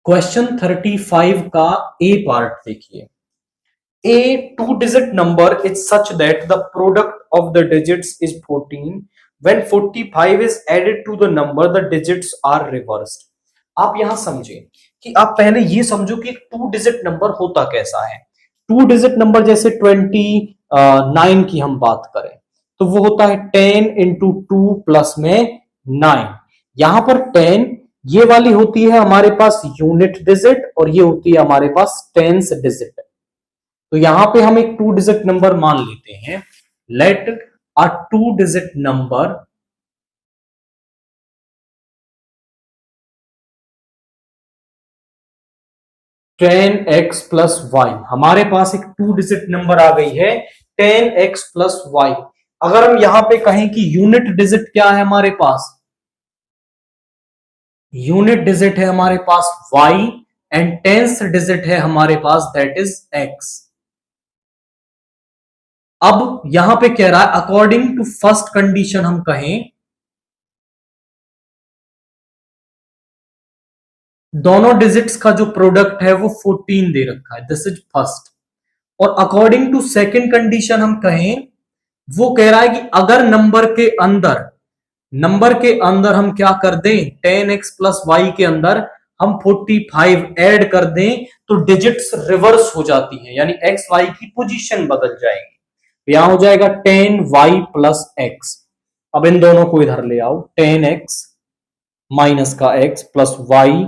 Question 35 का A part देखिए। A two digit number is such that the product of the digits is 14 when 45 is added to the number the digits are reversed. आप यहां समझे कि आप पहले ये समझो कि टू डिजिट नंबर होता कैसा है। टू डिजिट नंबर जैसे 29 की हम बात करें तो वो होता है 10 इंटू टू प्लस में 9। यहां पर 10 ये वाली होती है हमारे पास यूनिट डिजिट और ये होती है हमारे पास टेंस डिजिट। तो यहां पे हम एक टू डिजिट नंबर मान लेते हैं। Let a two digit number ten x plus y. हमारे पास एक टू डिजिट नंबर आ गई है 10x प्लस वाई। अगर हम यहां पे कहें कि यूनिट डिजिट क्या है हमारे पास, यूनिट डिजिट है हमारे पास y एंड टेंस डिजिट है हमारे पास दैट इज x। अब यहां पे कह रहा है अकॉर्डिंग टू फर्स्ट कंडीशन हम कहें दोनों डिजिट्स का जो प्रोडक्ट है वो 14 दे रखा है, दिस इज फर्स्ट। और अकॉर्डिंग टू सेकंड कंडीशन हम कहें वो कह रहा है कि अगर नंबर के अंदर हम क्या कर दें 10x प्लस वाई के अंदर हम 45 ऐड कर दें तो डिजिट्स रिवर्स हो जाती हैं, यानी एक्स वाई की पोजीशन बदल जाएगी। यहां हो जाएगा 10y प्लस एक्स। अब इन दोनों को इधर ले आओ, 10x माइनस का x प्लस वाई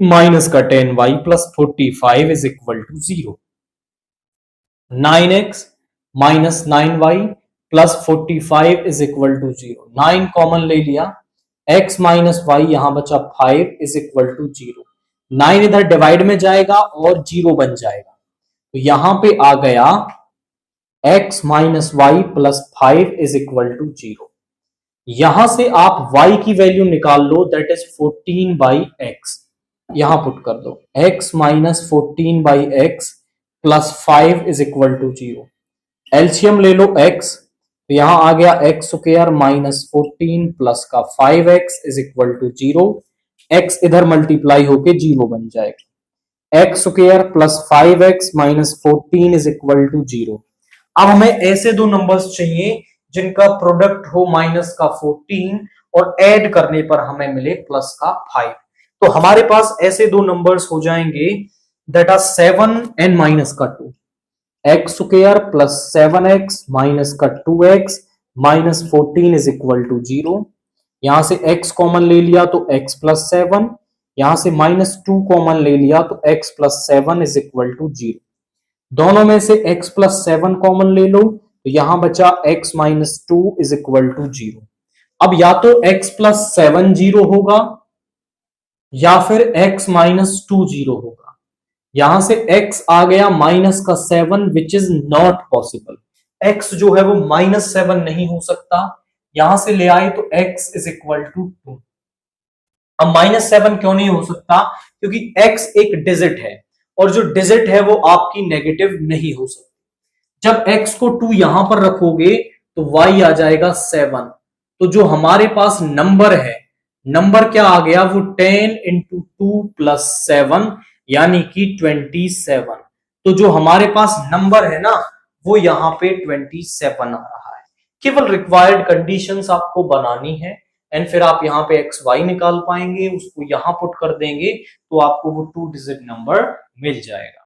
माइनस का 10y plus 45 is equal to 0। 9x minus 9y plus 45 is equal to 0। 9 common ले लिया, x माइनस वाई यहां बचा 5 इज इक्वल टू 0। 9 इधर डिवाइड में जाएगा और 0 बन जाएगा, तो यहां पे आ गया x minus y plus 5 is equal to 0। यहां से आप y की वैल्यू निकाल लो दैट इज 14 बाई एक्स। यहां पुट कर दो x minus 14 by x plus 5 is equal to 0। LCM ले लो x, तो यहां आ गया एक्स स्क्वायर माइनस 14 प्लस का 5x is equal to 0। x इधर मल्टीप्लाई होके 0 बन जाएगा। X square plus 5x minus 14 is equal to 0। अब हमें ऐसे दो नंबर्स चाहिए जिनका प्रोडक्ट हो माइनस का 14 और ऐड करने पर हमें मिले प्लस का 5। तो हमारे पास ऐसे दो नंबर्स हो जाएंगे दैट आर 7 एंड माइनस का 2। X square plus 7x minus का 2x minus 14 is equal to 0। यहां से x कॉमन ले लिया तो x प्लस 7, यहां से माइनस 2 कॉमन ले लिया तो x plus 7 is equal to 0। दोनों में से x प्लस 7 कॉमन ले लो तो यहां बचा x minus 2 is equal to 0। अब या तो x प्लस 7 0 होगा या फिर x माइनस 2 0 होगा। यहां से x आ गया माइनस का 7 which is not possible. x जो है वो माइनस 7 नहीं हो सकता, यहां से ले आए तो x इज इक्वल टू 2। अब माइनस 7 क्यों नहीं हो सकता, क्योंकि x एक डिजिट है और जो डिजिट है वो आपकी नेगेटिव नहीं हो सकती। जब x को 2 यहां पर रखोगे तो y आ जाएगा 7। तो जो हमारे पास नंबर है, नंबर क्या आ गया वो 10 इंटू 2 प्लस 7 यानी कि 27। तो जो हमारे पास नंबर है ना वो यहां पे 27 आ रहा है। केवल रिक्वायर्ड कंडीशंस आपको बनानी है एंड फिर आप यहाँ पे एक्स वाई निकाल पाएंगे, उसको यहां पुट कर देंगे तो आपको वो टू डिजिट नंबर मिल जाएगा।